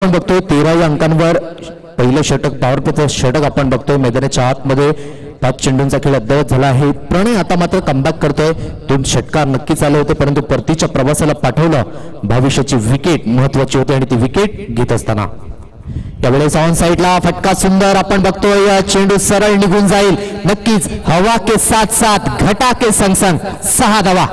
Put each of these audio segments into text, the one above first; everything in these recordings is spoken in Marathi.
आपण बघतोय 13 या अंकांवर पहिलं षटक पॉवर प्लेचं षटक आपण बघतोय मैदानाच्या आतमध्ये 5 चेंडूंचा खेळ अद्यावत झाला आहे. प्रणय आता मात्र कमबॅक करतोय. 2 षटकार नक्कीच आले होते परंतु परतीच्या प्रवासाला पाठवलं. भविष्याची विकेट महत्वाची होती आणि ती विकेट घेत असताना यावेळेस ऑन साइडला फटका सुंदर आपण बघतोय. चेंडू सरळ निघून जाईल. नक्कीच हवा के साथ साथ घटा के संग संग 6 धावा.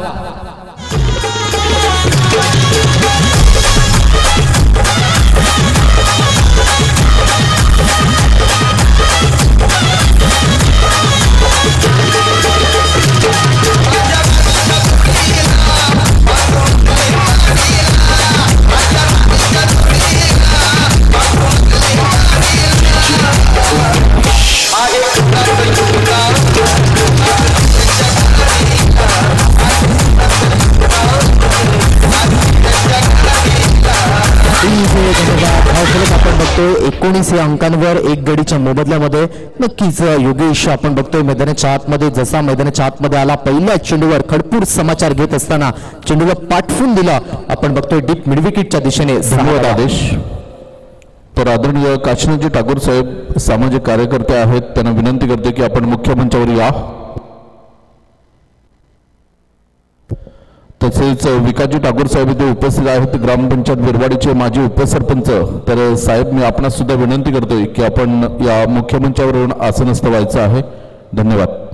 आपण बघतोय 19 या अंकांवर 1 गडीच्या मोबदल्यामध्ये नक्कीच योगेश आपण बघतोय मैदानाच्या आतमध्ये जसा मैदानाच्या आतमध्ये आला पहिल्या चेंडूवर खडपूर समाचार घेत असताना चेंडूला पाठवून दिला. आपण बघतोय डीप मिडविकेटच्या दिशेने. धन्यवाद आदेश. तर आदरणीय काशीनाथजी ठाकूर साहेब सामाजिक कार्यकर्ते आहेत, त्यांना विनंती करते की आपण मुख्य मंचावर या. तसेच विकासजी ठाकूर साहेब इथे उपस्थित आहेत, ग्रामपंचायत बिरवाडीचे माजी उपसरपंच. तर साहेब मी आपणास सुद्धा विनंती करतोय की आपण या मुख्य मंचावरून आसनस्थ व्हायचं आहे. धन्यवाद.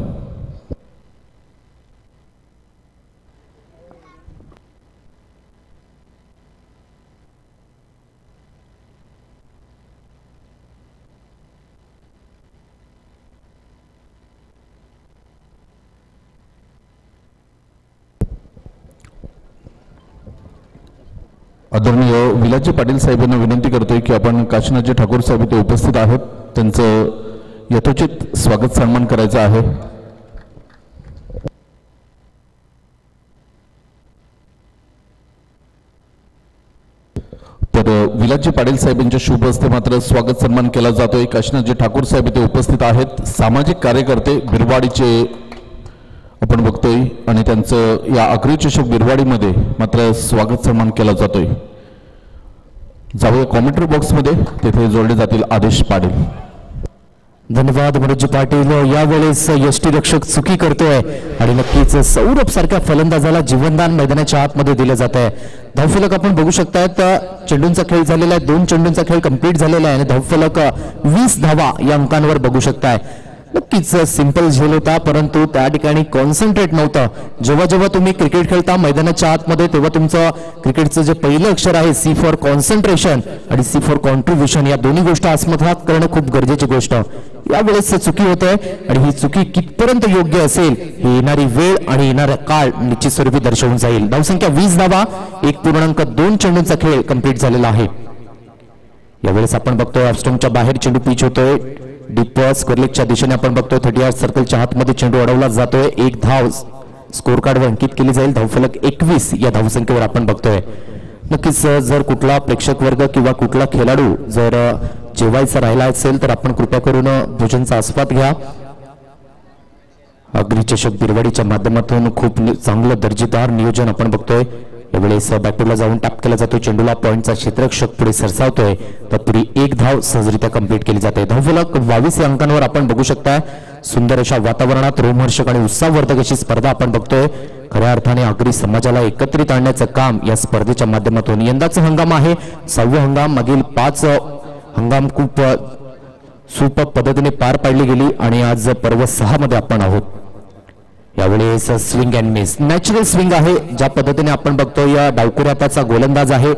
आदरणीय विलाजी पाटील साहेबांना विनंती करतोय की आपण काशीनाथजी ठाकूर साहेब इथे उपस्थित आहेत, त्यांचं यथोचित स्वागत सन्मान करायचा आहे. तर विलाजी पाटील साहेबांच्या शुभ हस्ते मात्र स्वागत सन्मान केला जातोय. काशीनाथजी ठाकूर साहेब इथे उपस्थित आहेत, सामाजिक कार्यकर्ते बिरवाडीचे आपण बघतोय आणि त्यांचं या आगरी चषक बिरवाडीमध्ये मात्र स्वागत सन्मान केला जातोय. जाऊया कॉमेंट्री बॉक्समध्ये, तेथे जोडले जातील आदेश पाटील. धन्यवाद मनोज पाटील. यावेळेस यष्टीरक्षक चुकी करतोय आणि नक्कीच सौरभ सारख्या फलंदाजाला जीवनदान मैदानाच्या आतमध्ये दिलं जात आहे. धावफलक आपण बघू शकतात. चेंडूंचा खेळ झालेला आहे, 2 चेंडूंचा खेळ कंप्लीट झालेला आहे आणि धावफलक 20 धावा या अंकांवर बघू शकताय. नक्कीच सिंपल झेल होता परंतु त्या ठिकाणी कॉन्सन्ट्रेट नव्हतं. जेव्हा जेव्हा तुम्ही क्रिकेट खेळता मैदानाच्या आतमध्ये तेव्हा तुमचं क्रिकेटचं जे पहिलं अक्षर आहे C फॉर कॉन्सन्ट्रेशन आणि C फॉर कॉन्ट्रीब्युशन या दोन्ही गोष्टी आत्मसात करणं खूप गरजेची गोष्ट. यावेळेस चुकी होते आणि ही चुकी कितपर्यंत योग्य असेल ही येणारी वेळ आणि येणारा काळ निश्चित स्वरूपी दर्शवून जाईल. धावसंख्या 20 धावा, 1.2 चेंडूंचा खेळ कंप्लीट झालेला आहे. यावेळेस आपण बघतोय ऑफस्टंपच्या बाहेर चेंडू पिच होतोय. डीप स्क्वेअरलेगच्या दिशेने आपण बघतोय 30 सर्कलच्या हातमध्ये चेंडू अडवला जातोय. 1 धाव स्कोर कार्डवर अंकित केली जाईल. धावफलक 21 या धावसंख्येवर आपण बघतोय. नक्कीच जर कुठला प्रेक्षक वर्ग किंवा कुठला खेळाडू जर जेवायचा राहिला असेल तर आपण कृपया करून भोजनचा आस्वाद घ्या. आगरी चषक बिरवाडीच्या माध्यमातून खूप चांगलं दर्जेदार नियोजन आपण बघतोय. यावेळेस बॅटूला जाऊन टॅप केला जातो. चेंडूला पॉईंटचा क्षेत्ररक्षक पुढे सरसावतोय. तत्पूर्वी 1 धाव सहजरित्या कंप्लीट केली जाते. धावफलक 22 या अंकांवर आपण बघू शकता. सुंदर अशा वातावरणात रोमहर्षक आणि उत्साहवर्धक अशी स्पर्धा आपण बघतोय. खऱ्या अर्थाने आगरी समाजाला एकत्रित आणण्याचं काम या स्पर्धेच्या माध्यमातून यंदाचा हंगाम आहे 6वा हंगाम. मागील 5 हंगाम खूप सुपर पद्धतीने पार पाडली गेली आणि आज पर्व 6 मध्ये आपण आहोत. यावेळेस swing and miss natural swing आहे. ज्या पद्धतीने आपण बघतोय या डावखुऱ्या हाताचा गोलंदाज आहे.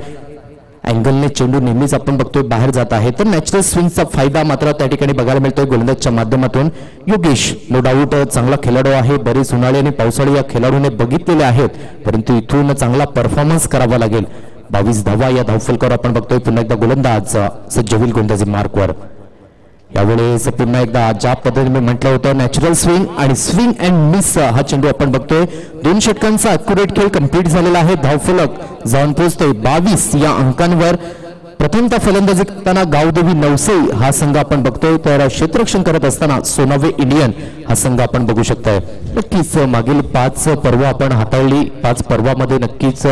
अँगलने चेंडू नेहमीच आपण बघतोय बाहेर जात आहे तर नॅचरल स्विंगचा फायदा मात्र त्या ठिकाणी बघायला मिळतोय गोलंदाजच्या माध्यमातून. योगेश नो डाऊट चांगला खेळाडू आहे. बरेच उन्हाळी आणि पावसाळी या खेळाडूने बघितलेले आहेत परंतु इथून चांगला परफॉर्मन्स करावा लागेल. 22 धावा या धावफलकावर आपण बघतोय. पुन्हा एकदा गोलंदाज सज्ज होईल गोलंदाजी मार्कवर. यावेळेस पुन्हा एकदा ज्या पद्धतीने मी म्हटलं होतं नॅचरल स्विंग आणि स्विंग अँड मिस हा चेंडू आपण बघतोय. 2 षटकांचा अॅक्युरेट खेळ कंप्लीट झालेला आहे. धावफलक जाऊन पोहोचतोय 22 या अंकांवर. प्रथमतः फलंदाजी करताना गावदेवी नवसे हा संघ आपण बघतोय तर क्षेत्ररक्षण करत असताना सोनावे इंडियन हा संघ आपण बघू शकताय. नक्कीच मागील 5 पर्व आपण हाताळली. 5 पर्वामध्ये नक्कीच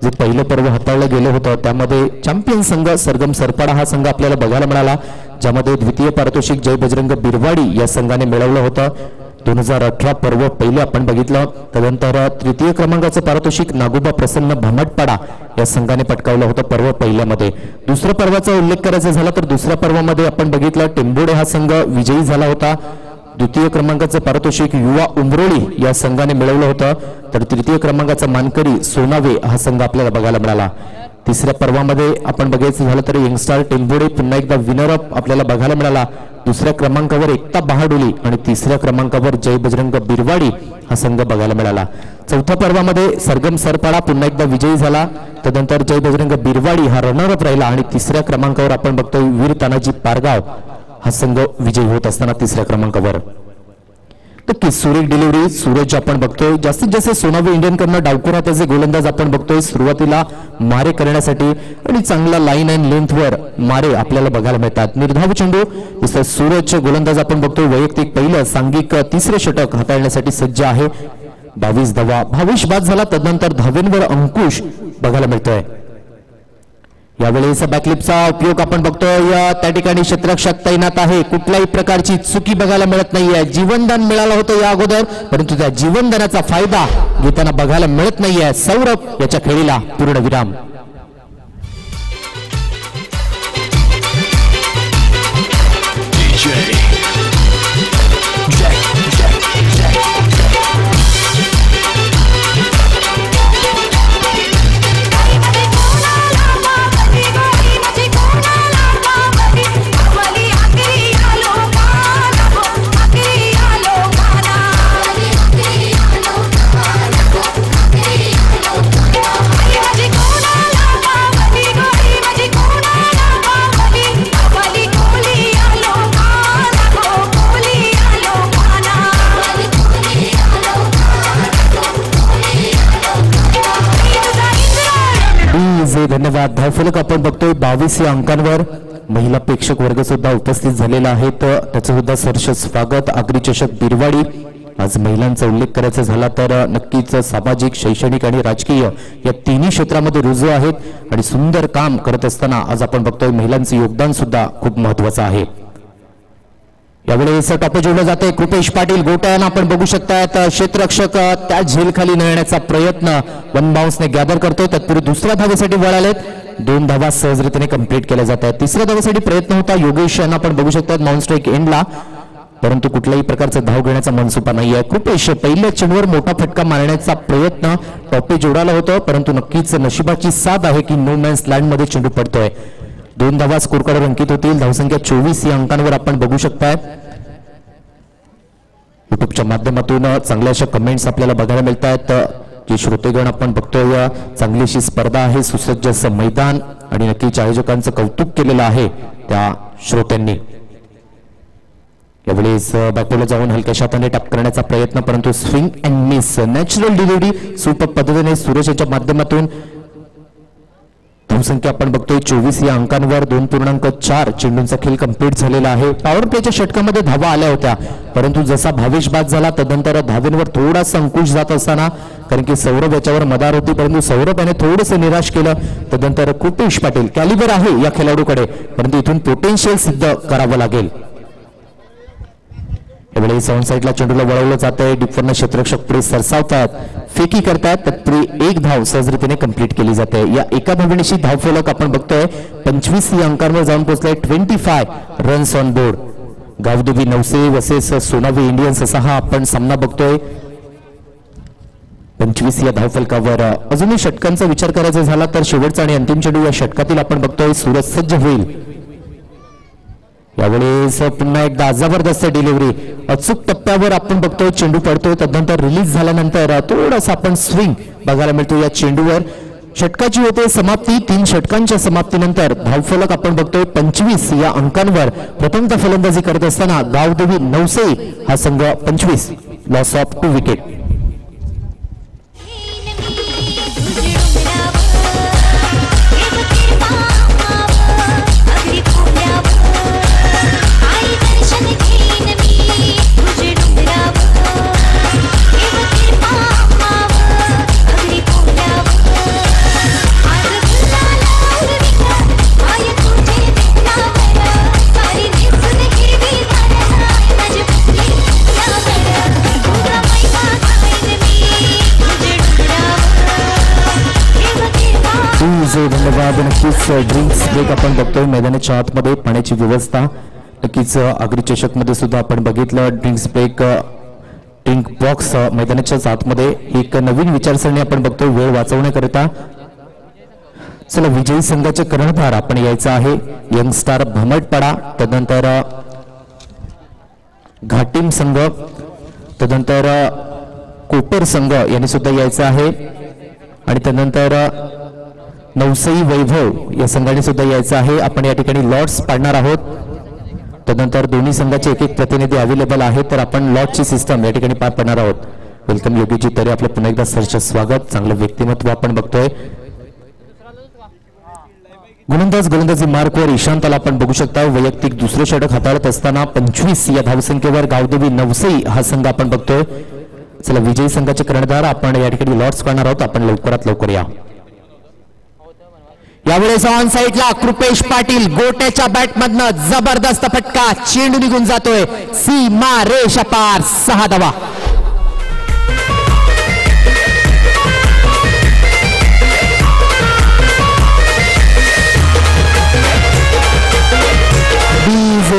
जे पहिलं पर्व हाताळलं गेलं होतं त्यामध्ये चॅम्पियन संघ सरगम सरपाडा हा संघ आपल्याला बघायला मिळाला, ज्यामध्ये द्वितीय पारितोषिक जय बजरंग बिरवाडी या संघाने मिळवलं होतं. 2018 पर्व पहिले आपण बघितलं. त्यानंतर तृतीय क्रमांकाचं पारितोषिक नागोबा प्रसन्न भामटपाडा या संघाने पटकावलं होतं पर्व पहिल्यामध्ये. दुसऱ्या पर्वाचा उल्लेख करायचा झाला तर दुसऱ्या पर्वामध्ये आपण बघितलं टेंबोडे हा संघ विजयी झाला होता. द्वितीय क्रमांकाचं पारितोषिक युवा उमरोळी या संघाने मिळवलं होतं, तर तृतीय क्रमांकाचा मानकरी सोनावे हा संघ आपल्याला बघायला मिळाला. तिसऱ्या पर्वामध्ये आपण बघायचं झालं तर यंगस्टार टेंबोडे पुन्हा एकदा विनर अप आपल्याला बघायला मिळाला. दुसऱ्या क्रमांकावर एकता बहाडोली आणि तिसऱ्या क्रमांकावर जय बजरंग बिरवाडी हा संघ बघायला मिळाला. चौथ्या पर्वामध्ये सरगम सरपाडा पुन्हा एकदा विजयी झाला. त्यानंतर जय बजरंग बिरवाडी हा रनरअप राहिला आणि तिसऱ्या क्रमांकावर आपण बघतोय वीर तानाजी पारगाव हा संघ विजयी होत असताना तिसऱ्या क्रमांकावर. नक्की सुरेख डिलिव्हरी सूरज आपण बघतोय. जास्तीत जास्त सोनावी इंडियनकडनं डावखोर हाताचे गोलंदाज आपण बघतोय सुरुवातीला मारे करण्यासाठी आणि चांगला लाईन अँड लेंथवर मारे आपल्याला बघायला मिळतात. निर्धाव चेंडू जसं सूरज गोलंदाज आपण बघतोय वैयक्तिक पहिलं सांघिक तिसरे षटक हाताळण्यासाठी सज्ज आहे. 22 धावा. भावेश बाद झाला, तदनंतर धावेंवर अंकुश बघायला मिळतोय. यावेळेस बॅकलिपचा उपयोग आपण बघतोय. त्या ठिकाणी क्षेत्ररक्षक तैनात आहे. कुठल्याही प्रकारची चुकी बघायला मिळत नाहीये. जीवनदान मिळालं होतं या अगोदर, परंतु त्या जीवनदानाचा फायदा घेताना बघायला मिळत नाहीये. सौरभ याच्या खेळीला पूर्ण विराम. धन्यवाद. धावफलक आपण बघतोय 22 या अंकांवर. महिला प्रेक्षक वर्ग सुद्धा उपस्थित झालेला आहे, तर त्याचं सुद्धा सहर्ष स्वागत. आगरी चषक बिरवाडी. आज महिलांचा उल्लेख करायचा झाला तर नक्कीच सामाजिक, शैक्षणिक आणि राजकीय या तिन्ही क्षेत्रामध्ये रुजू आहेत आणि सुंदर काम करत असताना आज आपण बघतोय महिलांचं योगदान सुद्धा खूप महत्वाचं आहे. यावेळेस टॉप जोडलं जाते. कृपेश पाटील गोट्यानं आपण बघू शकतात. क्षेत्ररक्षक त्या झेलखाली नेण्याचा प्रयत्न वन बाउन्सने गॅदर करतोय. तत्पूर्वी दुसऱ्या धावेसाठी वळालेत. 2 धावा सहजरित्याने कंप्लीट केल्या जात आहेत. तिसऱ्या धावेसाठी प्रयत्न होता योगेश यांना आपण बघू शकतात माउंट स्ट्राईक एंडला, परंतु कुठल्याही प्रकारचा धाव घेण्याचा मनसुपा नाहीये. कृपेश पहिल्या चेंडूवर मोठा फटका मारण्याचा प्रयत्न टॉपे जोडाला होतं, परंतु नक्कीच नशिबाची साथ आहे की नो मॅन्स लँड मध्ये चेंडू पडतोय. 2 धावा स्कोर कार्डवर अंकित होतील. धावसंख्या 24 या अंकांवर आपण बघू शकताय. युट्यूबच्या माध्यमातून चांगल्या अशा कमेंट्स आपल्याला बघायला मिळत आहेत. जे श्रोतेगण आपण बघतोय चांगलीशी स्पर्धा आहे, सुसज्ज असं मैदान आणि नक्कीच आयोजकांचं कौतुक केलेलं आहे त्या श्रोत्यांनी. यावेळेस बॅकवर्डला जाऊन हलक्या हाताने टॅप करण्याचा प्रयत्न, परंतु swing and miss. Natural delivery super पद्धतीने सूरज यांच्या माध्यमातून. धावसंख्या आपण बघतोय 24 या अंकांवर. 2.4 चेंडूंचा खेळ कंप्लीट झालेला आहे. पॉवर प्लेच्या षटकामध्ये धावा आल्या होत्या, परंतु जसा भावेश बाद झाला तदनंतर धावेंवर थोडासा अंकुश जात असताना, कारण की सौरभ याच्यावर मदार होती, परंतु सौरभ याने थोडंसं निराश केलं. तदनंतर कृपेश पाटील कॅलिबर आहे या खेळाडूकडे, परंतु इथून पोटेन्शियल सिद्ध करावं लागेल. यावेळी साऊंड साईडला चेंडूला वळवलं जातंय. डिफरनं क्षेत्ररक्षक पुढे सरसावतात, फेकी करतात. तत्पूर्वी 1 धाव सहजरित्याने कंप्लीट केली जाते. या एका धावेनिशी धावफलक आपण बघतोय 25 या अंकांवर जाऊन पोहोचलाय. 25 रन्स ऑन बोर्ड. गावदेवी नवसे वसेस सोनावी इंडियन्स असा हा आपण सामना बघतोय. 25 या धावफलकावर अजूनही षटकांचा विचार करायचा झाला तर शेवटचा आणि अंतिम चेंडू या षटकातील आपण बघतोय. सूरज सज्ज होईल. यावेळेस पुन्हा एकदा जबरदस्त डिलिव्हरी. अचूक टप्प्यावर आपण बघतोय चेंडू पडतोय. तदनंतर रिलीज झाल्यानंतर थोडासा आपण स्विंग बघायला मिळतो या चेंडूवर. षटकाची होते समाप्ती. 3 षटकांच्या समाप्तीनंतर धावफलक आपण बघतोय 25 या अंकांवर. प्रथमतः फलंदाजी करत असताना गावदेवी नवसे हा संघ 25, लॉस ऑफ 2 विकेट. नक्कीच ड्रिंक्स ब्रेक आपण बघतोय मैदानाच्या आतमध्ये पाण्याची व्यवस्था नक्कीच आगरी चषक मध्ये सुद्धा आपण बघितलं ड्रिंक्स ब्रेक ड्रिंक बॉक्स मैदानाच्या आतमध्ये एक नवीन विचारसरणी आपण बघतोय वेळ वाचवण्याकरिता. चला विजयी संघाचे कर्णधार आपण यायचं आहे यंगस्टार भमटपाडा, तदनंतर घाटीम संघ, तदनंतर कोपर संघ यांनी सुद्धा यायचं आहे आणि तदनंतर नवसई वैभव या संघाने सुद्धा यायचं आहे. आपण या ठिकाणी लॉट्स पाडणार आहोत. तदनंतर दोन्ही संघाचे एक प्रतिनिधी अवेलेबल आहेत तर आपण लॉटची सिस्टम या ठिकाणी पार पडणार आहोत. वेलकम योगीजी तरी आपलं पुन्हा एकदा सरचे स्वागत. चांगलं व्यक्तिमत्व आपण बघतोय. गोलंदाजी मार्कवर ईशांतला आपण बघू शकता वैयक्तिक दुसरे षटक हाताळत असताना 25 या धावसंख्येवर गावदेवी नवसई हा संघ आपण बघतोय. चला विजयी संघाचे कर्णधार आपण या ठिकाणी लॉट्स करणार आहोत. आपण लवकरात लवकर या. यावेळेस ऑन साइडला कृपेश पाटील गोट्याच्या बॅटमधनं जबरदस्त फटका, चेंडू निघून जातोय सीमा रेषा पार, 6 धावा.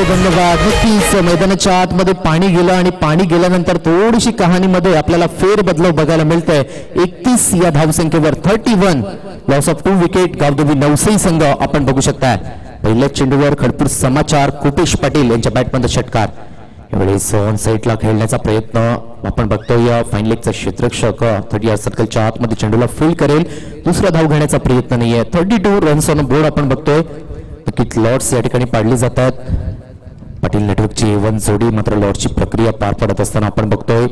धन्यवाद. नक्कीच मैदानाच्या आतमध्ये पाणी गेलं आणि पाणी गेल्यानंतर थोडीशी कहाणीमध्ये आपल्याला फेरबदल बघायला मिळतंय. 31 या धावसंख्येवर 31 लॉस ऑफ 2 विकेट गावदेवी नवसई संघ आपण बघू शकताय. पहिल्याच चेंडूवर खडपूर समाचार कृपेश पाटील यांच्या बॅटमध्ये षटकार. यावेळेस ऑन साइडला खेळण्याचा प्रयत्न आपण बघतोय. फाईन लेगचा क्षेत्ररक्षक 30 सर्कलच्या आतमध्ये चेंडूला फील्ड करेल. दुसरा धाव घेण्याचा प्रयत्न नाहीये. 32 रन्स ऑन बोर्ड आपण बघतोय. नक्कीच लॉट्स या ठिकाणी पाडली जातात. पाटील नेटवर्कची A1 जोडी मात्र लॉटची प्रक्रिया पार पडत असताना आपण बघतोय.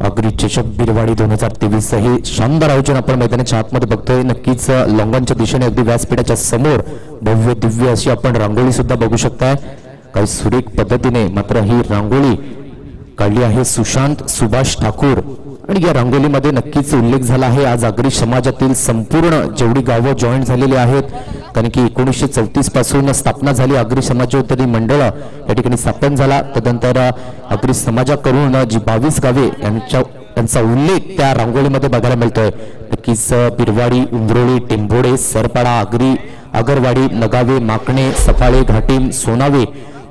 आगरी चषक बिरवाडी 2023 हे शानदार आयोजन आपण मैदानाच्या आतमध्ये बघतोय. नक्कीच लॉंगॉनच्या दिशेने अगदी व्यासपीठाच्या समोर भव्य दिव्य अशी आपण रांगोळी सुद्धा बघू शकताय. काही सुरेख पद्धतीने मात्र ही रांगोळी काढली आहे सुशांत सुभाष ठाकूर आणि या रांगोळीमध्ये नक्कीच उल्लेख झाला आहे आज आगरी समाजातील संपूर्ण जेवढी गावं जॉईन झालेली आहेत. कारण की 1934 पासून स्थापना झाली आगरी समाजोत्तरी मंडळ या ठिकाणी स्थापन झाला. तदनंतर आगरी समाजाकडून जी 22 गावे यांचा उल्लेख त्या रांगोळीमध्ये बघायला मिळतोय. नक्कीच बिरवाडी, उंबरोळी, टेंभोडे, सरपाडा, आगरी, आगरवाडी, नगावे, माकणे, सफाळे, घाटीम, सोनावे,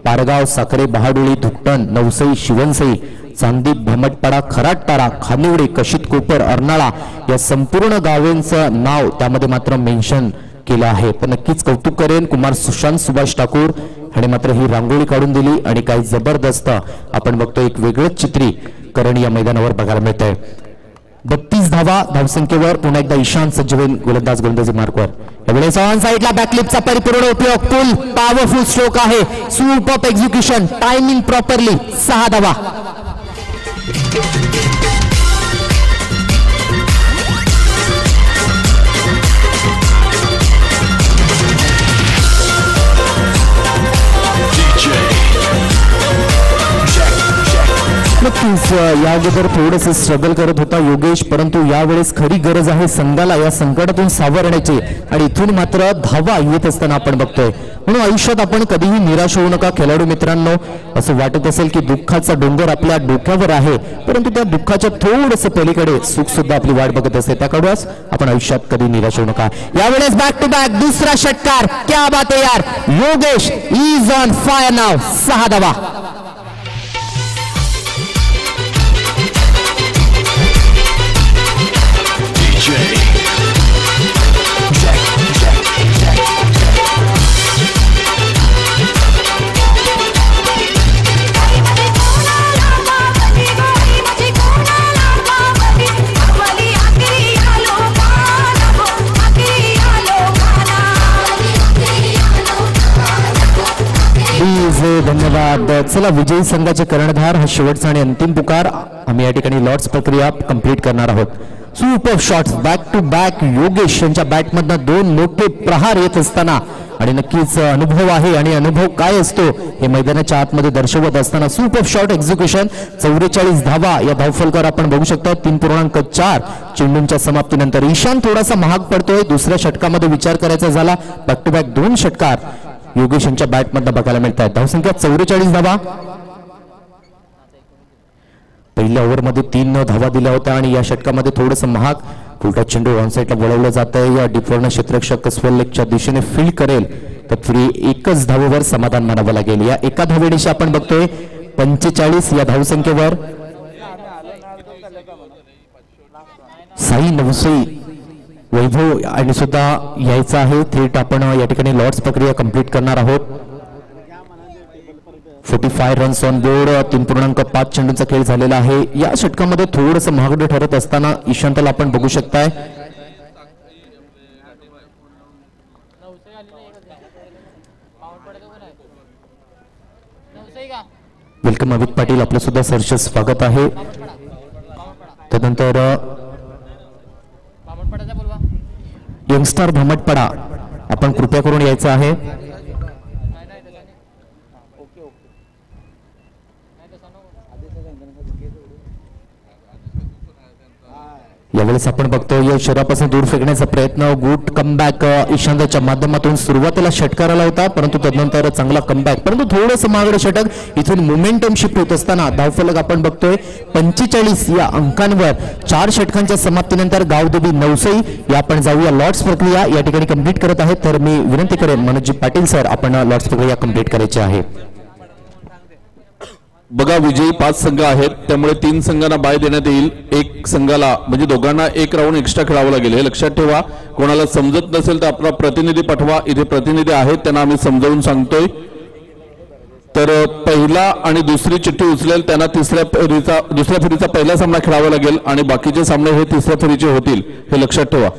पारगाव, साखरे, बहाडोळी, धुकटण, नवसई, शिवनसई, चांदी, भमटपाडा, खराटतारा, खानिवडे, कशित, कोपर, अर्नाळा या संपूर्ण गावांचं नाव त्यामध्ये मात्र मेन्शन केलं आहे. तर नक्कीच कौतुक करेन कुमार सुशांत सुभाष ठाकूर आणि मात्र ही रांगोळी काढून दिली आणि काही जबरदस्त आपण बघतो एक वेगळंच चित्रीकरण या मैदानावर बघायला मिळतंय. 32 धावा धावसंख्येवर पुन्हा एकदा ईशांत सज्जवेन गोलंदाजी मार्कवर. यावेळेस ऑन साइडला बॅकलिपचा परिपूर्ण उपयोग, फुल पॉवरफुल स्ट्रोक आहे, सुपर एक्झिक्युशन, टायमिंग प्रॉपरली, 6 धावा. नक्कीच या अगोदर थोडंसं स्ट्रगल करत होता योगेश, परंतु यावेळेस खरी गरज आहे संघाला या संकटातून सावरण्याची आणि इथून मात्र धावा येत असताना आपण बघतोय. म्हणून आयुष्यात आपण कधीही निराश होऊ नका खेळाडू मित्रांनो. असं वाटत असेल की दुःखाचा डोंगर आपल्या डोक्यावर आहे, परंतु त्या दुःखाच्या थोडंसं पलीकडे सुख सुद्धा आपली वाट बघत असते. त्याकडूनच आपण आयुष्यात कधी निराश होऊ नका. यावेळेस बॅक टू बॅक दुसरा षटकार, क्या बात आहे यार, योगेश इज ऑन फायर नाव, 6 धावा. धन्यवाद. चला विजयी संघाचे कर्णधार हा शेवटचा आणि अंतिम पुकार. आम्ही या ठिकाणी लॉट्स प्रक्रिया कंप्लीट करणार आहोत. Super shots back to back Yogesh यांच्या बॅटमधनं 2 मोठे प्रहार येत असताना आणि नक्कीच अनुभव आहे आणि अनुभव काय असतो हे मैदानाच्या आतमध्ये दर्शवत असताना सुपर शॉट एक्झिक्युशन. 44 धावा या धावफलकावर आपण बघू शकता. 3.4 चेंडूंच्या समाप्तीनंतर ईशान थोडासा महाग पडतोय. दुसऱ्या षटकामध्ये विचार करायचा झाला बॅक टू बॅक 2 षटकार योगेश यांच्या बॅटमधनं बघायला मिळतात. धावसंख्या 44 धावा. पहिल्या ओव्हरमध्ये 3 धावा दिल्या होत्या आणि या षटकामध्ये थोडंसं महाग उलटा चेंडू ऑन साईडला वळवलं जात आहे. या डिफॉर्न क्षेत्ररक्षक स्वलेगच्या दिशेने फील्ड करेल तत्पूर्वी एकच धावेवर समाधान मानावं लागेल. या एका धावेनिशी आपण बघतोय 45 या धावसंख्येवर साई नवसई वैभव आणि सुद्धा यायचं आहे. थेट आपण या ठिकाणी लॉर्ड्स प्रक्रिया कंप्लीट करणार आहोत. 45 रन्स ऑन बोर्ड. 3.5 चेंडूंचा खेळ झालेला आहे. या षटकामध्ये थोडंसं महागडं ठरत असताना ईशांतला आपण बघू शकताय. वेलकम अमित पाटील, आपलं सुद्धा सहर्ष स्वागत आहे. त्यानंतर यंगस्टार भामटपडा आपण कृपया करून यायचं आहे. यावेळेस आपण बघतो या शरीरापासून दूर फेकण्याचा प्रयत्न. गुड कमबॅक ईशांतच्या माध्यमातून. सुरुवातीला षटकार आला होता परंतु तदनंतर चांगला कमबॅक, परंतु थोडंसं महागडं षटक. इथून मोमेंटम शिफ्ट होत असताना धावफलक आपण बघतोय 45 या अंकांवर. 4 षटकांच्या समाप्तीनंतर गावदेवी नवसई या आपण जाऊया. लॉर्ड्स प्रक्रिया या ठिकाणी कंप्लीट करत आहेत. तर मी विनंती करेन मनोजी पाटील सर, आपण लॉर्ड्स प्रक्रिया कंप्लीट करायची आहे. बघा, विजयी 5 संघ आहेत, त्यामुळे 3 संघांना बाय देण्यात येईल. एक संघाला म्हणजे दोघांना एक राऊंड एक्स्ट्रा खेळावं लागेल. हे लक्षात ठेवा. कोणाला समजत नसेल तर आपला प्रतिनिधी पाठवा. इथे प्रतिनिधी आहेत, त्यांना आम्ही समजावून सांगतोय. तर पहिला आणि दुसरी चिठ्ठी उचलेल त्यांना दुसऱ्या फेरीचा पहिला सामना खेळावा लागेल आणि बाकीचे सामने हे तिसऱ्या फेरीचे होतील. हे लक्षात ठेवा.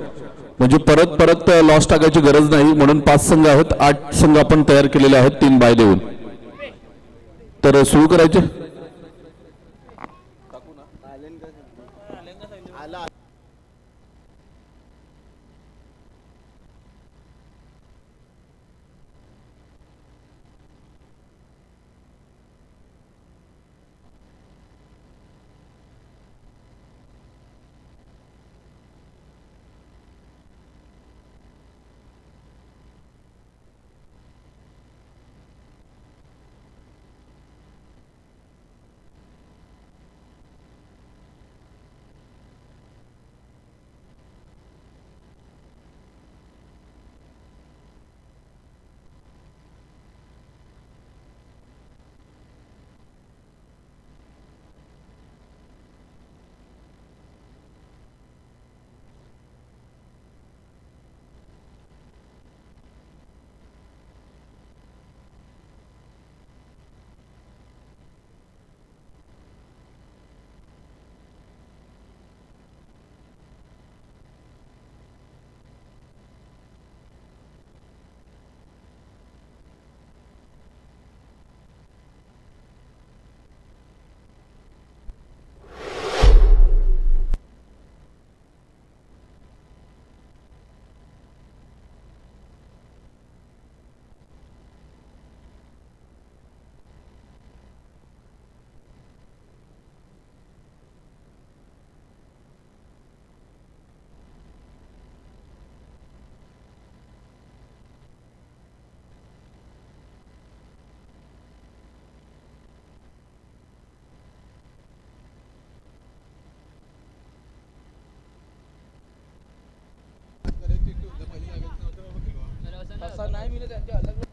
म्हणजे परत लॉस टाकायची गरज नाही. म्हणून 5 संघ आहेत. 8 संघ आपण तयार केलेले आहेत 3 बाय देऊन. तर सुरू करायचे. नाही मिळत त्यांच्या अलग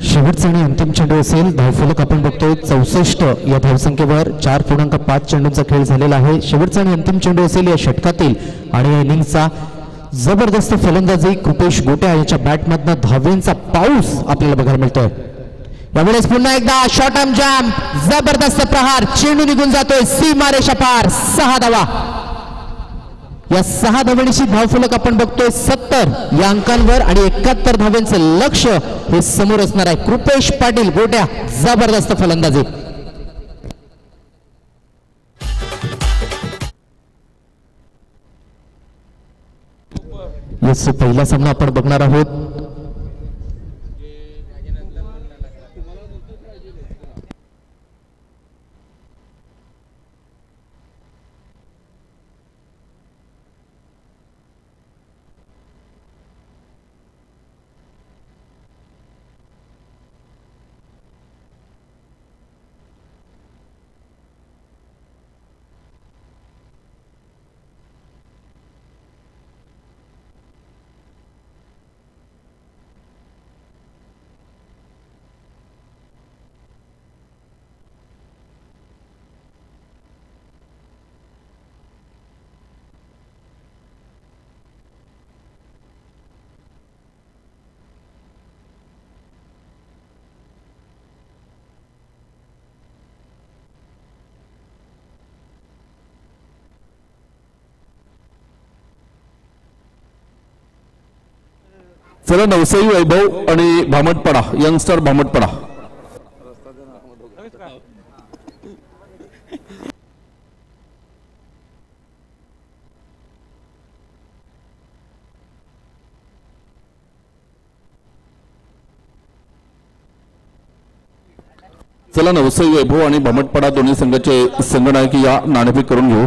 शेवटचा आणि अंतिम चेंडू असेल. धावफलक आपण बघतोय 64 या धावसंख्येवर 4.5 चेंडूंचा खेळ झालेला आहे. शेवटचा आणि अंतिम चेंडू असेल या षटकातील आणि या इनिंगचा जबरदस्त फलंदाजी कृपेश गोट्या याच्या बॅटमधनं धावेंचा पाऊस आपल्याला बघायला मिळतोय. यावेळेस पुन्हा एकदा शॉर्ट आर्म जॅम, जबरदस्त प्रहार, चेंडू निघून जातोय सीमारेषा पार. 6 धावा. या 6 धावांची धावफलक आपण बघतोय 70 या अंकांवर आणि 71 धावांचं लक्ष्य हे समोर असणार आहे. कृपेश पाटील गोट्या जबरदस्त फलंदाजी. याचा पहिला सामना आपण बघणार आहोत. चला नवसाई वैभव आणि भामटपडा, यंगस्टर भामटपडा. चला नवसाई वैभव आणि भामटपडा दोन्ही संघाचे संघनायक या नाणेफेक करून घेऊ.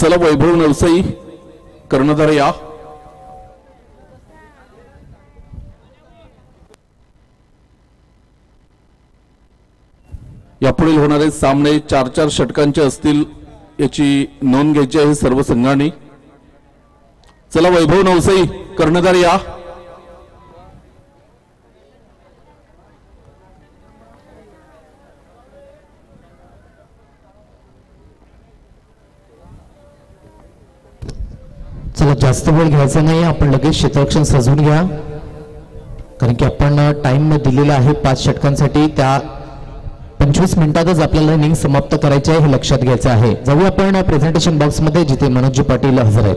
चला वैभव नवसाई कर्णधार या. यापुढील होणारे सामने 4-4 षटकांचे असतील याची नोंद घ्यायची आहे सर्व संघांनी. चला वैभव नवसाई कर्णधार या. चला जास्त वेळ घ्यायचा नाही, आपण लगेच क्षेत्ररक्षण सजवून घ्या, कारण की आपण टाइम दिलेला आहे 5 षटकांसाठी. त्या 25 मिनिटातच आपल्याला इनिंग समाप्त करायचे आहे हे लक्षात घ्यायचं आहे. जाऊया आपण प्रेझेंटेशन बॉक्स मध्ये जिथे मनोजी पाटील हजर आहेत.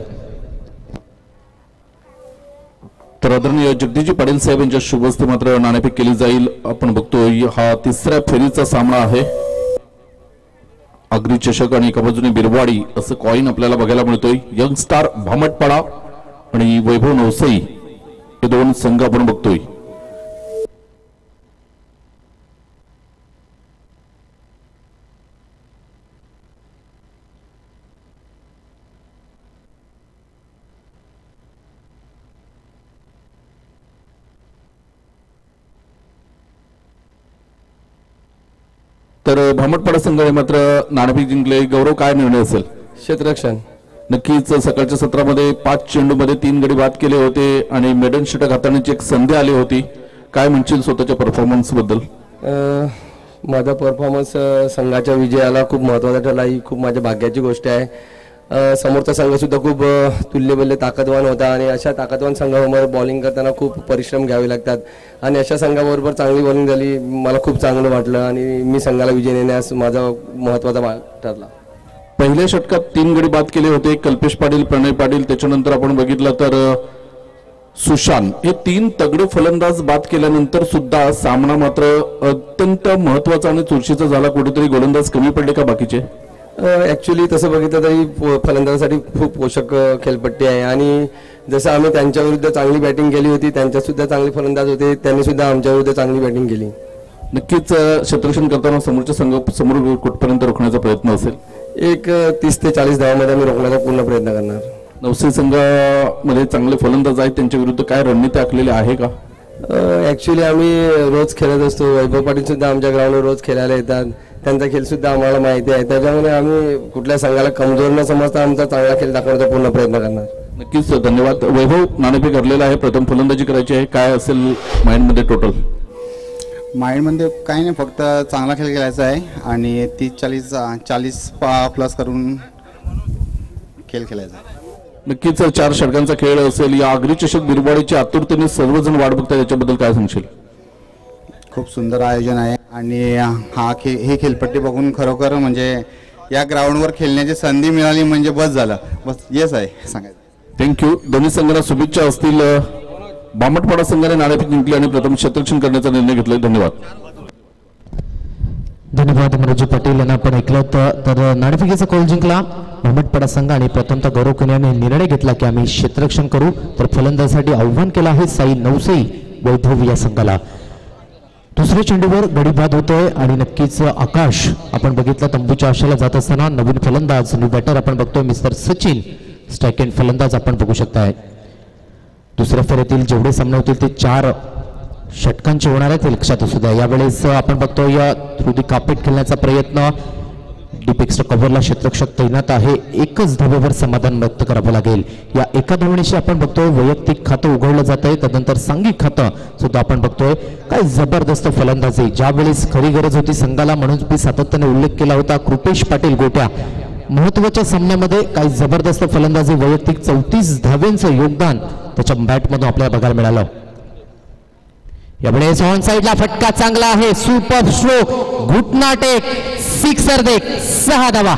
तर आदरणीय जगदीशजी पाटील साहेब यांच्या शुभ हस्ते मात्र नाणेफेक केली जाईल. आपण बघतोय हा 3ऱ्या फेरीचा सामना आहे. अग्री चषक आणि एका बाजूने बिरवाडी असं कॉइन आपल्याला बघायला मिळतोय. यंग स्टार भामटपाडा आणि वैभव नवसाई हे दोन संघ आपण बघतोय. तर भामटपाडा संघाने मात्र नाणेफेक जिंकले. गौरव, काय निर्णय असेल? क्षेत्ररक्षण. नक्कीच सकाळच्या सत्रामध्ये 5 चेंडूमध्ये 3 गडी बाद केले होते आणि मेडन षटक हाताळण्याची एक संधी आली होती. काय म्हणशील स्वतःच्या परफॉर्मन्स बद्दल? माझा परफॉर्मन्स संघाच्या विजयाला खूप महत्त्वाचा ठरला. ही खूप माझ्या भाग्याची गोष्ट आहे. समोरचा संघसुद्धा खूप तुल्यबल्य ताकदवान होता आणि अशा ताकदवान संघाबरोबर बॉलिंग करताना खूप परिश्रम घ्यावे लागतात आणि अशा संघाबरोबर चांगली बॉलिंग झाली. मला खूप चांगलं वाटलं आणि मी संघाला विजय नेण्यास माझा महत्त्वाचा भाग ठरला. पहिल्या षटकात 3 गडी बाद केले होते. कल्पेश पाटील, प्रणय पाटील, त्याच्यानंतर आपण बघितलं तर सुशांत, हे 3 तगडे फलंदाज बाद केल्यानंतर सुद्धा सामना मात्र अत्यंत महत्त्वाचा आणि चुरशीचा झाला. कुठेतरी गोलंदाज कमी पडले का बाकीचे? ॲक्च्युली तसं बघितलं तरी फलंदाजासाठी खूप पोषक खेळपट्टी आहे आणि जसं आम्ही त्यांच्याविरुद्ध चांगली बॅटिंग केली होती, त्यांच्यासुद्धा चांगले फलंदाज होते, त्यांनीसुद्धा आमच्याविरुद्ध चांगली बॅटिंग केली. नक्कीच क्षेत्ररक्षण करताना समोरच्या संघासमोर कुठपर्यंत रोखण्याचा प्रयत्न असेल? एक 30 ते 40 धावामध्ये आम्ही रोखण्याचा पूर्ण प्रयत्न करणार. नवसे संघामध्ये चांगले फलंदाज आहेत, त्यांच्या विरुद्ध काय रणनीती आखलेली आहे का? ॲक्च्युली आम्ही रोज खेळत असतो. वैभव पाटीलसुद्धा आमच्या ग्राउंडवर रोज खेळायला येतात, त्यांचा खेळसुद्धा आम्हाला माहिती आहे. त्याच्यामुळे आम्ही कुठल्या संघाला कमजोर न समजता आमचा चांगला खेळ दाखवण्याचा पूर्ण प्रयत्न करणार. नक्कीच, धन्यवाद. वैभव, नाणेफेक हरलेला आहे, प्रथम फलंदाजी करायची आहे, काय असेल माइंडमध्ये टोटल? माइंडमध्ये काही नाही, फक्त चांगला खेळ खेळायचा आहे आणि 30-40 प्लस करून खेळ खेळायचा. नक्कीच 4 षटकांचा खेळ असेल. या आगरी चषक बिरवाडीची आतुरतेने सर्वजण वाट बघतात, याच्याबद्दल काय सांगशील? खूप सुंदर आयोजन आहे आणि ही खेळपट्टी बघून खरोखर म्हणजे या ग्राउंडवर खेळण्याची संधी मिळाली म्हणजे बस झालं. बस येस आहे सांगायचं. थँक्यू. दोन्ही संघांना शुभेच्छा असतील. बामटपाडा संघाने नाणेफेक जिंकली आणि प्रथम क्षेत्ररक्षण करण्याचा निर्णय घेतला. धन्यवाद. धन्यवाद मनोज पाटील यांना आपण ऐकलं तर नाणेफेकीचा कॉल जिंकला बामटपाडा संघ आणि प्रथमतः गौरव कुनियाने निर्णय घेतला की आम्ही क्षेत्ररक्षण करू. तर फलंदाजासाठी आव्हान केलं आहे साई नवसई वैभव या संघाला. दुसऱ्या चेंडूवर गडी बाद होतोय आणि नक्कीच आकाश आपण बघितलं तंबूच्या आशेला जात असताना नवीन फलंदाज न्यू बॅटर आपण बघतोय मिस्टर सचिन स्ट्राईक एंड फलंदाज आपण बघू शकताय. दुसऱ्या फेरीतील जेवढे सामने होतील ते 4 षटकांचे होणार आहेत हे लक्षात असू द्या. यावेळेस आपण बघतोय या थ्रू दी कार्पेट खेळण्याचा प्रयत्न. डीप एक्स्ट्रा कव्हरला क्षेत्ररक्षक तैनात आहे. एकच धाब्यावर समाधान व्यक्त करावं लागेल. या एका धावणीशी आपण बघतोय वैयक्तिक खातं उघडलं जात आहे, त्यानंतर सांघिक खातं सुद्धा आपण बघतोय. काय जबरदस्त फलंदाजी, ज्या वेळेस खरी गरज होती संघाला म्हणून मी सातत्याने उल्लेख केला होता. कृपेश पाटील गोट्या महत्वाच्या सामन्यामध्ये काय जबरदस्त फलंदाजी, वैयक्तिक 34 धाव्यांचं योगदान त्याच्या बॅटमधून आपल्याला बघायला मिळालं. यावेळेस ऑन साइडला फटका चांगला आहे, सुपर स्ट्रोक, घुटना टेक, सिक्सर देख, 6 धावा.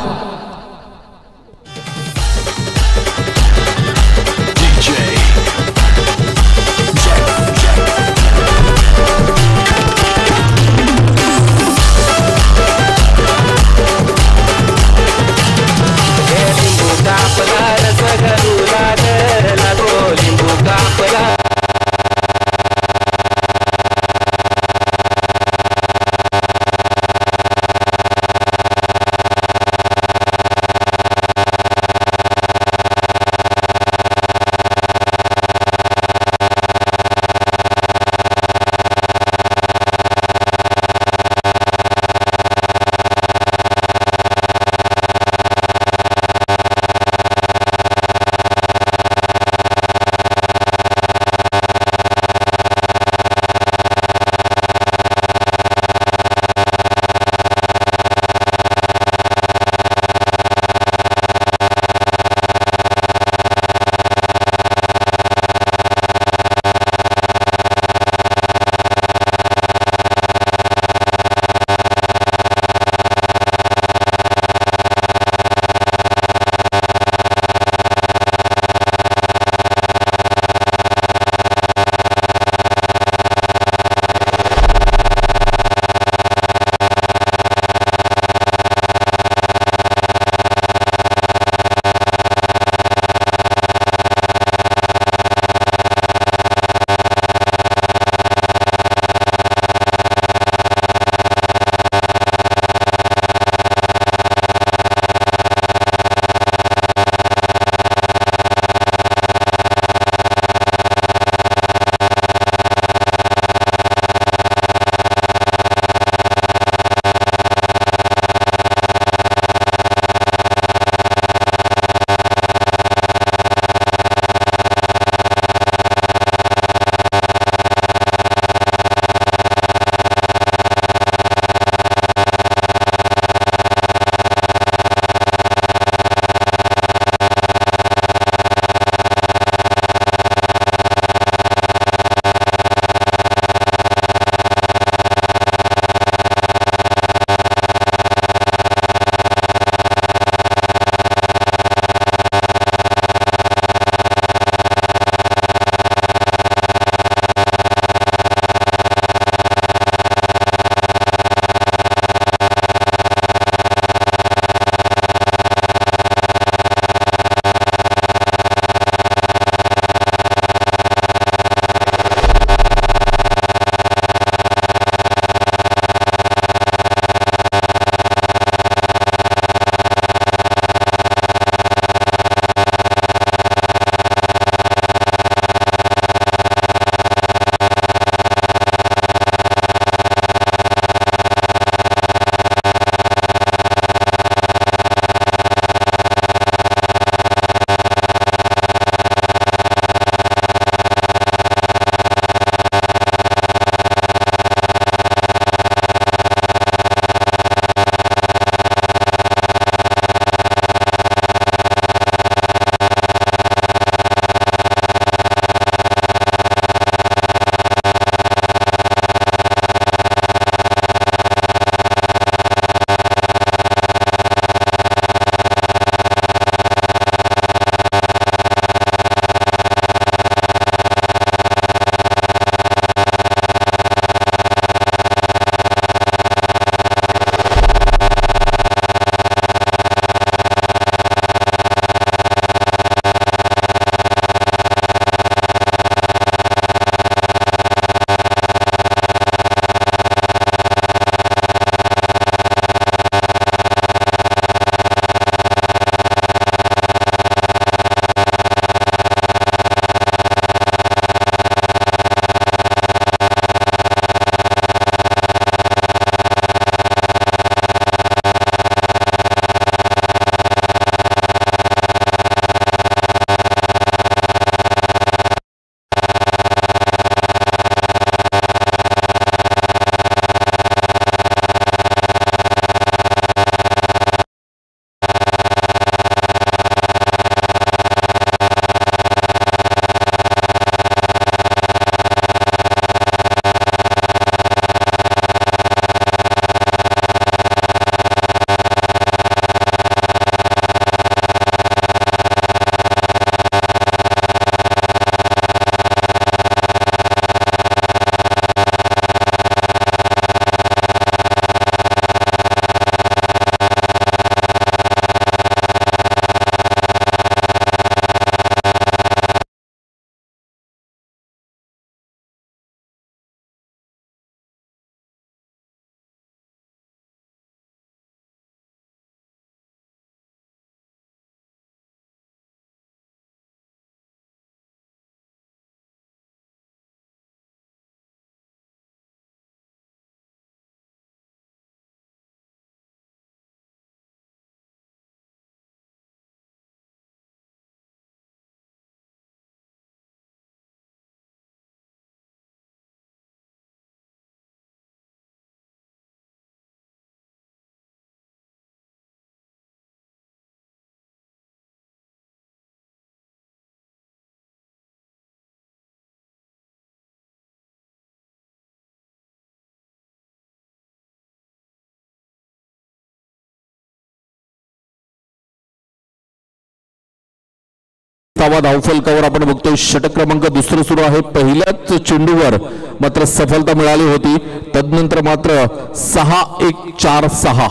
धावा धावफलकावर आपण बघतोय. षटक क्रमांक दुसरं सुरू आहे. पहिल्याच चेंडूवर मात्र सफलता मिळाली होती. तदनंतर मात्र 6-1-4-6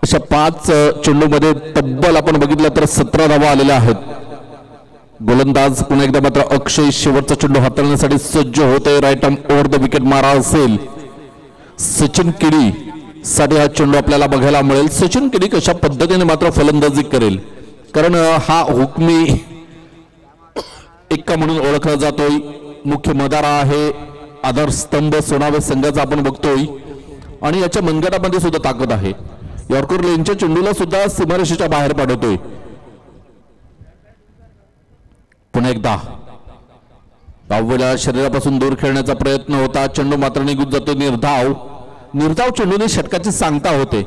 अशा 5 चेंडूमध्ये तब्बल आपण बघितलं तर 17 धावा आलेल्या आहेत. गोलंदाज पुन्हा एकदा मात्र अक्षय शेवटचा चेंडू हाताळण्यासाठी सज्ज होते. Right arm over the wicket मारा असेल. सचिन किडी साठी हा चेंडू आपल्याला बघायला मिळेल. सचिन किडी कशा पद्धतीने मात्र फलंदाजी करेल, कारण हा हुकमी एक्का म्हणून ओळखला जातोय. मुख्य मदारा आहे, आधारस्तंभ सोनावे संघाचा आपण बघतोय आणि याच्या मनगटामध्ये सुद्धा ताकद आहे. यॉर्कर लेनच्या चेंडूला सुद्धा सीमारेषेच्या बाहेर पाठवतोय. पुन्हा एकदा धावलेल्या शरीरापासून दूर खेळण्याचा प्रयत्न होता. चेंडू मात्र निघून जातो. निर्धाव चेंडूने षटकाची सांगता होते.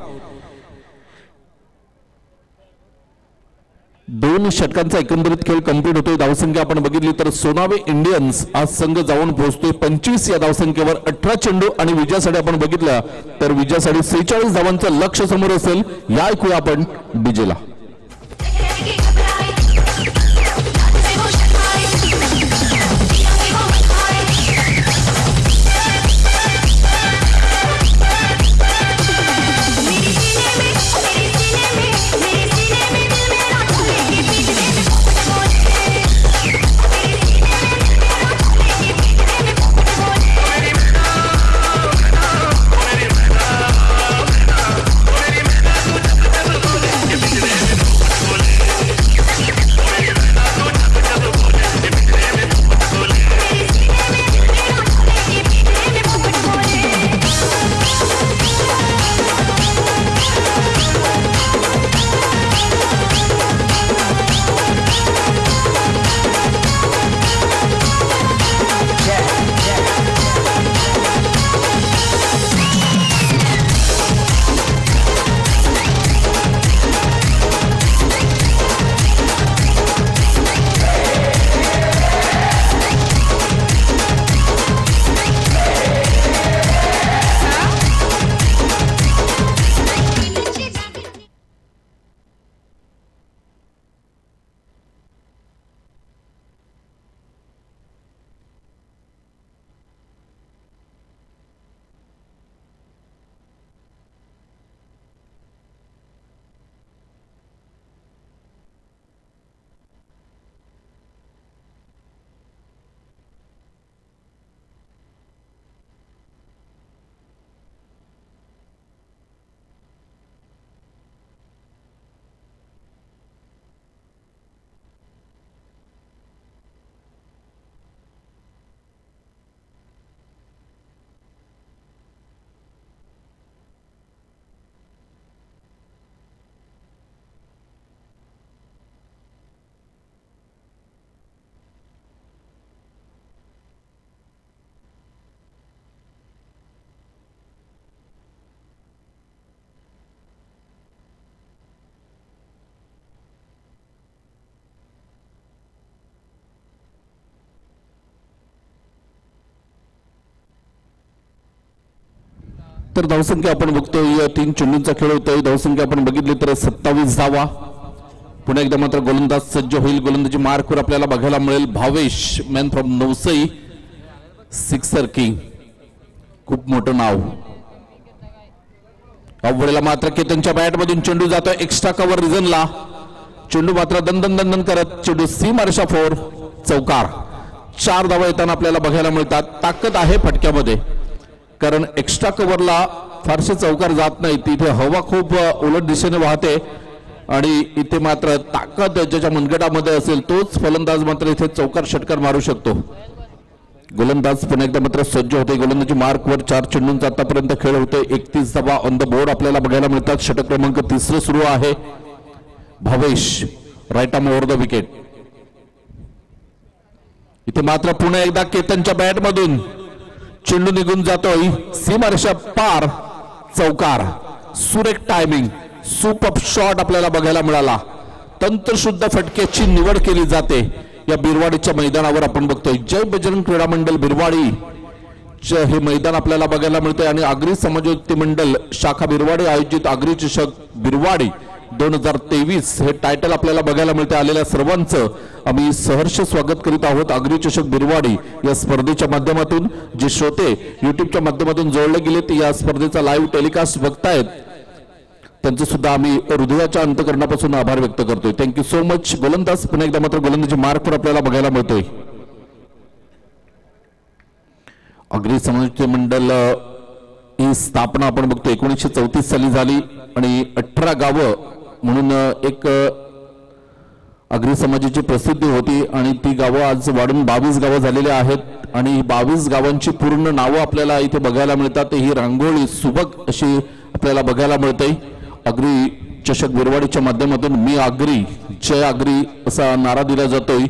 2 षटकांचा एकंदरीत खेळ कंप्लीट होतोय. धावसंख्या आपण बघितली तर सोनावे इंडियन्स आज संघ जाऊन पोहोचतोय 25 या धावसंख्येवर. 18 चेंडू आणि विजयासाठी आपण बघितलं तर विजयासाठी 46 धावांचं लक्ष समोर असेल. या ऐकूया आपण डीजेला. तर धावसंख्या आपण बघतोय 3 चेंडूंचा खेळ होतोय. धावसंख्या आपण बघितली तर 27 धावा. पुन्हा एकदा मात्र गोलंदाज सज्ज होईल. गोलंदाजी मार्कवर आपल्याला बघायला मिळेल Bhavesh, man from Navsai, sixer king, खूप मोठं नाव. अवघडेला मात्र केतनच्या बॅटमधून चेंडू जातोय एक्स्ट्रा कव्हर रिजनला. चेंडू मात्र दंदन करत चेंडू सीमारेषा 4 चौकार. 4 धावा येताना आपल्याला बघायला मिळतात. ताकद आहे फटक्यामध्ये, कारण एक्स्ट्रा कव्हरला फारसे चौकार जात नाही. तिथे हवा खूप उलट दिशेने वाहते आणि इथे मात्र ताकद ज्याच्या मनगटामध्ये असेल तोच फलंदाज मात्र इथे चौकार षटकार मारू शकतो. गोलंदाज पुन्हा एकदा मात्र सज्ज होते. गोलंदाजी मार्कवर 4 चेंडूंचा आतापर्यंत खेळ होतोय. 31 धावा ऑन द बोर्ड आपल्याला बघायला मिळतात. षटक क्रमांक 3 सुरू आहे. Bhavesh right arm over the wicket. इथे मात्र पुन्हा एकदा केतनच्या बॅटमधून चेंडू निघून जातोय सीमारेषा पार चौकार. सुरेख टायमिंग, सुपर शॉट आपल्याला बघायला मिळाला. तंत्रशुद्ध फटक्याची निवड केली जाते या बिरवाडीच्या मैदानावर आपण बघतोय. जय बजरंग क्रीडा मंडळ बिरवाडी हे मैदान आपल्याला बघायला मिळतंय आणि आगरी समाजोन्नती मंडळ शाखा बिरवाडी आयोजित आगरी चषक बिरवाडी 2023 हे टायटल आपल्याला बघायला मिळते. आलेल्या सर्वांचं आम्ही सहर्ष स्वागत करीत आहोत. आगरी चषक बिरवाडी या स्पर्धेच्या माध्यमातून जे श्रोते युट्यूबच्या माध्यमातून जोडले गेलेत, या स्पर्धेचा लाईव्ह टेलिकास्ट बघतायत, त्यांचं सुद्धा आम्ही हृदयाच्या अंतकरणापासून आभार व्यक्त करतोय. Thank you so much. गोलंदाज पुन्हा एकदा मात्र गोलंदाजी मार्कवर आपल्याला बघायला मिळतोय. आगरी समाज मंडळ ही स्थापना आपण बघतो 1934 साली झाली आणि 18 गावं म्हणून एक आगरी समाजाची प्रसिद्धी होती आणि ती गावं आज वाढून 22 गावं झालेली आहेत आणि 22 गावांची पूर्ण नावं आपल्याला इथे बघायला मिळतात. ही रांगोळी सुबक अशी आपल्याला बघायला मिळते. आगरी चषक बिरवाडीच्या माध्यमातून मी आगरी जय आगरी असा नारा दिला जातोय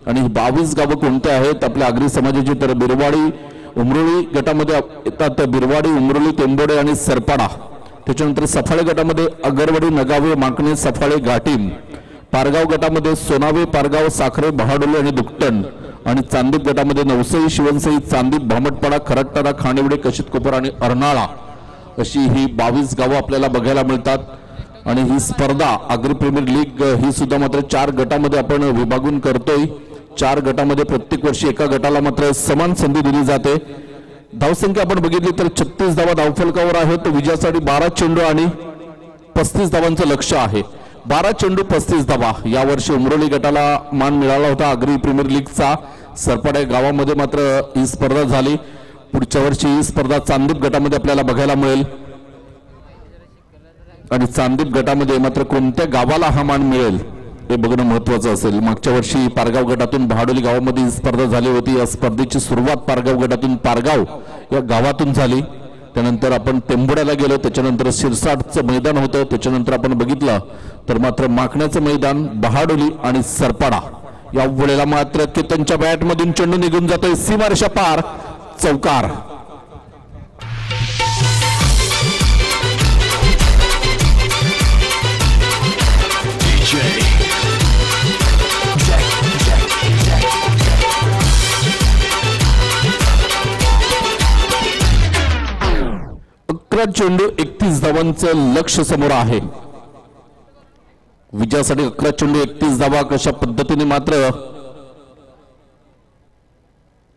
आणि 22 गावं कोणते आहेत आपल्या आगरी समाजाची, तर बिरवाडी उमरोळी गटामध्ये येतात बिरवाडी, उमरोळी, टेंबोडे आणि सरपाडा. त्याच्यानंतर सफाळे गटामध्ये अगरवाडी, नगावे, माकणे, सफाळे, घाटीम. पारगाव गटामध्ये सोनावे, पारगाव, साखरे, बहाडोले आणि दुकटण. आणि चांदीप गटामध्ये नवसई, शिवनसई, चांदीप, भामटपाडा, खरटतारा, खांडेवडे, कशितकोपर आणि अर्नाळा अशी ही 22 गावं आपल्याला बघायला मिळतात. आणि ही स्पर्धा आगरी प्रीमियर लीग ही सुद्धा मात्र 4 गटामध्ये आपण विभागून करतोय. 4 गटामध्ये प्रत्येक वर्षी एका गटाला मात्र समान संधी दिली जाते. धावसंख्या आपण बघितली तर 36 धावा धावफलकावर आहेत. विजयासाठी 12 चेंडू आणि 35 धावांचं लक्ष आहे. 12 चेंडू 35 धावा. यावर्षी उमरोली गटाला मान मिळाला होता आगरी प्रीमियर लीगचा. सरपाडा गावामध्ये मात्र ही स्पर्धा झाली. पुढच्या वर्षी ही स्पर्धा चांदीप गटामध्ये आपल्याला बघायला मिळेल आणि चांदीप गटामध्ये मात्र कोणत्या गावाला हा मान मिळेल हे बघणं महत्वाचं असेल. मागच्या वर्षी पारगाव गटातून बहाडोली गावामध्ये ही स्पर्धा झाली होती. या स्पर्धेची सुरुवात पारगाव गटातून पारगाव या गावातून झाली. त्यानंतर आपण टेंबोड्याला गेलो, त्याच्यानंतर शिरसाटचं मैदान होतं, त्याच्यानंतर आपण बघितलं तर मात्र माकण्याचं मैदान, बहाडोली आणि सरपाडा. या वेळेला मात्र केतनच्या बॅटमधून चेंडू निघून जातोय सीमारेषा पार, चौकार. चेंडू 31 धावांचं लक्ष समोर आहे. विजयासाठी 11 चेंडू 31 धावा. कशा पद्धतीने मात्र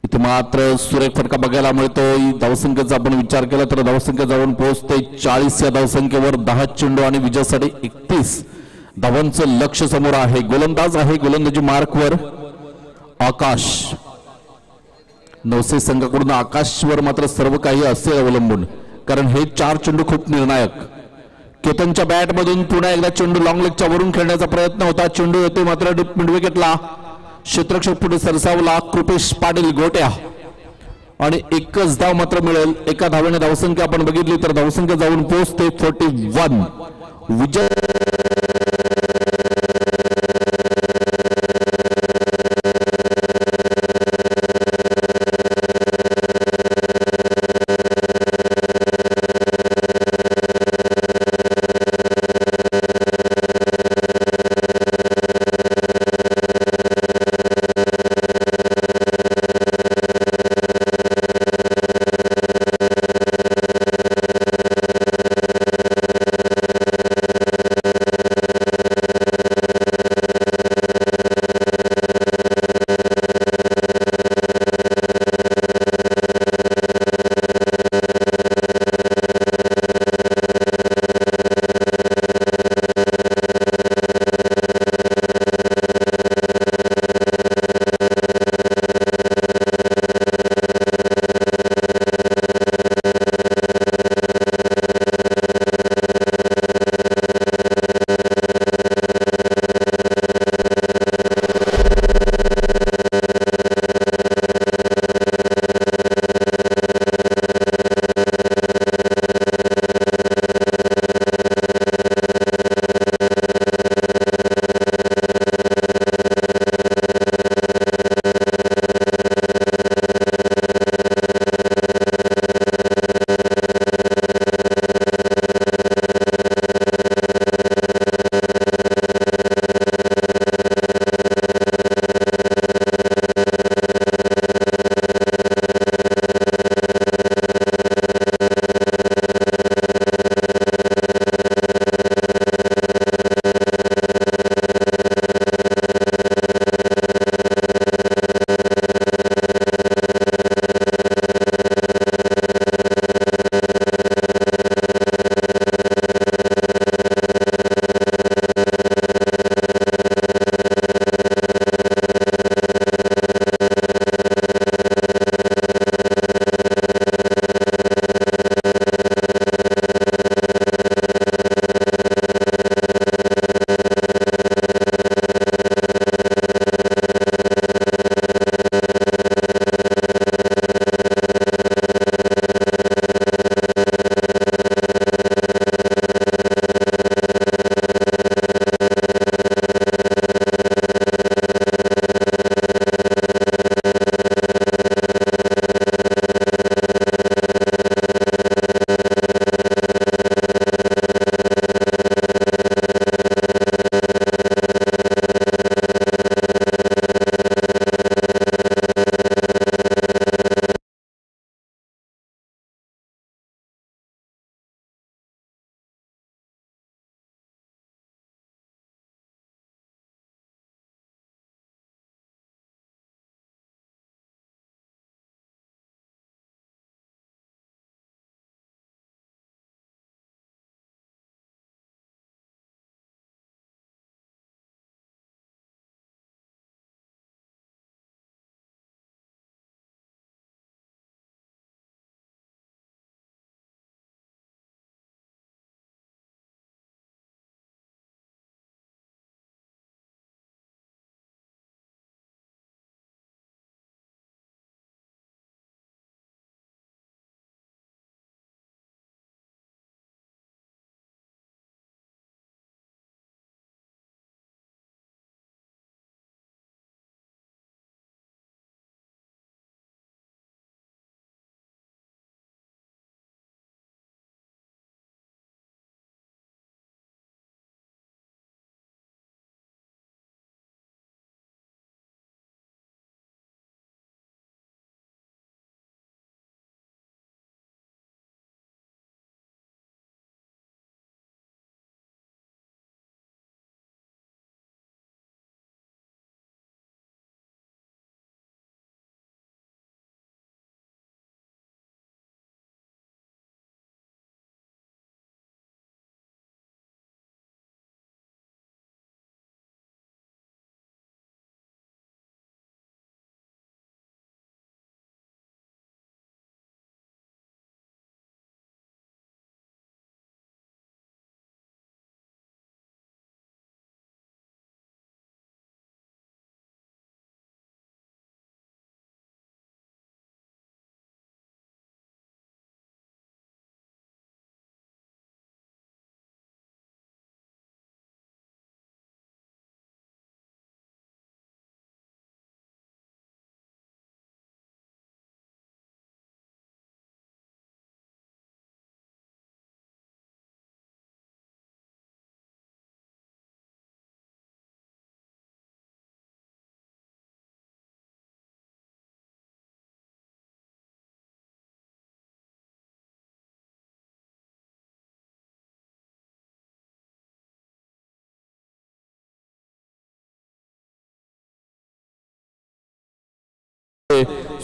इथे मात्र सुरेख फटका बघायला मिळतो. धावसंख्येचा आपण विचार केला तर धावसंख्या जाऊन पोहोचते 40 या धावसंख्येवर. 10 चेंडू आणि विजयासाठी 31 धावांचं लक्ष समोर आहे. गोलंदाज आहे गोलंदाजी मार्कवर आकाश. नवसे संघाकडून आकाशवर मात्र सर्व काही असेल अवलंबून, कारण हे 4 चेंडू खूप निर्णायक. केतनच्या बॅट मधून पुन्हा एकदा चेंडू लॉंग लेगच्या वरून खेळण्याचा प्रयत्न होता. चेंडू येतोय मात्र डीप मिड विकेटला. क्षेत्ररक्षक पुढे सरसावला. कृपेश पाटील गोट्या आणि एकच धाव मात्र मिळेल. एका धावेने धावसंख्या आपण बघितली तर धावसंख्या जाऊन पोहोचते 41. विजय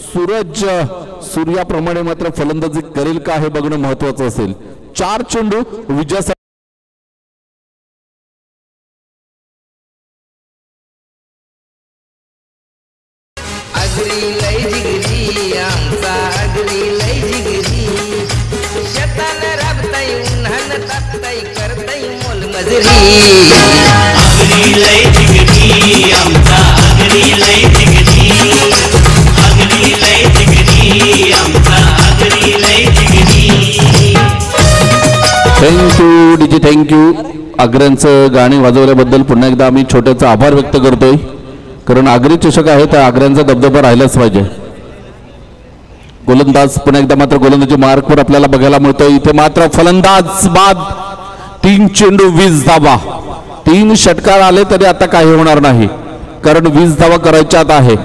सूरज सूर्याप्रमाणे मात्र फलंदाजी करेल का हे बघणं महत्वाचं असेल. 4 चेंडू विजयासाठी थँक्यू डीजे थँक्यू. आग्र्यांचं गाणी वाजवल्याबद्दल पुन्हा एकदा आम्ही छोट्याचा आभार व्यक्त करतोय, कारण आग्री चषक आहे तर आग्र्यांचा दबदबा राहिलाच पाहिजे. गोलंदाज पुन्हा एकदा मात्र गोलंदाजी मार्कवर आपल्याला बघायला मिळतोय. इथे मात्र फलंदाज बाद 3 चेंडू 20 धावा. 3 षटकार आले तरी आता काही होणार नाही, कारण 20 धावा करायच्यात आहे.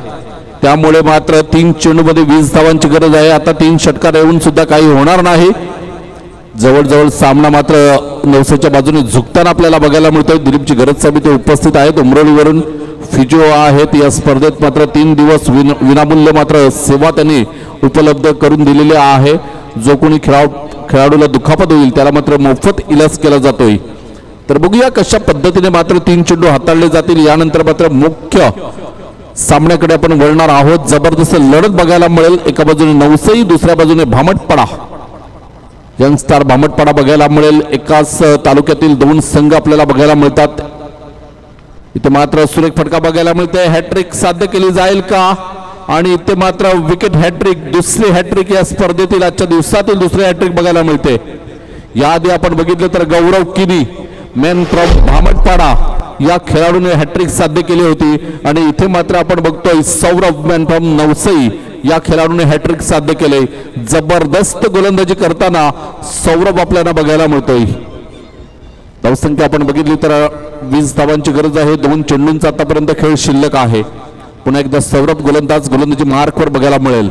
त्यामुळे मात्र 3 चेंडू मध्ये 20 धावांची गरज आहे. आता 3 षटकार येऊन सुद्धा काही होणार नाही. जवळजवळ सामना मात्र नवसेच्या बाजूने झुकताना आपल्याला बघायला मिळतोय. दिलीपची गरज साहेब इथे उपस्थित आहेत. उमरोलीवरून फिजिओ आहेत. या स्पर्धेत मात्र 3 दिवस विनामूल्य मात्र सेवा त्यांनी उपलब्ध करून दिलेली आहे. जो कोणी खेळाडूला दुखापत होईल त्याला मात्र मोफत इलाज केला जातोय. तर बघूया कशा पद्धतीने मात्र 3 चेंडू हाताळले जातील. यानंतर मात्र मुख्य सामन्याकडे आपण वळणार आहोत. जबरदस्त लढत बघायला मिळेल. एका बाजूने नवसई, दुसऱ्या बाजूने भामटपाडा. यंगस्टार भामटपाडा बघायला मिळेल. एकाच तालुक्यातील 2 संघ आपल्याला बघायला मिळतात. इथे मात्र सुरेख फटका बघायला मिळते. हॅट्रिक साध्य केली जाईल का? आणि इथे मात्र विकेट हॅट्रिक, दुसरी हॅट्रिक या स्पर्धेतील आजच्या दिवसातील दुसरी हॅट्रिक बघायला मिळते. याआधी आपण बघितलं तर गौरव किनी मॅन फ्रॉम भामटपाडा या खेळाडूने हॅट्रिक साध्य केली होती. आणि इथे मात्र आपण बघतोय सौरभ मॅन फ्रॉम नवसई या खेळाडूने हॅट्रिक साध्य केले. जबरदस्त गोलंदाजी करताना सौरभ आपल्याला बघायला मिळतोय. धावसंख्या आपण बघितली तर 20 धावांची गरज आहे. 2 चेंडूंचा आतापर्यंत खेळ शिल्लक आहे. पुन्हा एकदा सौरभ गोलंदाजी मार्कवर बघायला मिळेल.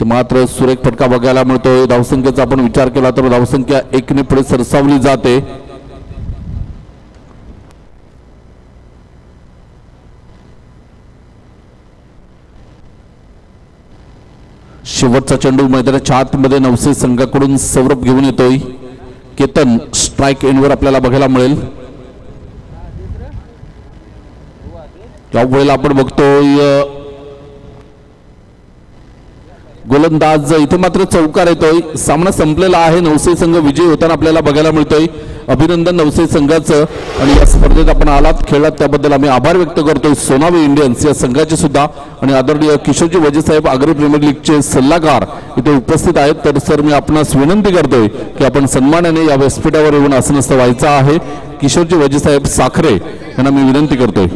मात्र सुरेख फटका बघायला मिळतोय. धावसंख्येचा आपण विचार केला तर धावसंख्या 1 ने पुढे सरसावली जाते. शेवटचा चेंडू मैदानाच्या आतमध्ये नवसे संघाकडून सौरभ घेऊन येतोय. केतन स्ट्राइक एंडवर आपल्याला बघायला मिळेल. यावेळेला आपण बघतोय गोलंदाज इथे मात्र चौकार येतोय. सामना संपलेला आहे. नवसे संघ विजयी होताना आपल्याला बघायला मिळतोय. अभिनंदन नवसे संघाचं. आणि या स्पर्धेत आपण आलात, खेळलात त्याबद्दल आम्ही आभार व्यक्त करतोय. सोनावी इंडियन्स या संघाचे सुद्धा. आणि आदरणीय किशोरजी वजे साहेब आग्रा प्रीमियर लीगचे सल्लागार इथे उपस्थित आहेत. तर सर मी आपणास विनंती करतोय की आपण सन्मानाने या व्यासपीठावर येऊन आसनस्थ व्हायचं आहे. किशोरजी वजे साहेब साखरे यांना मी विनंती करतोय.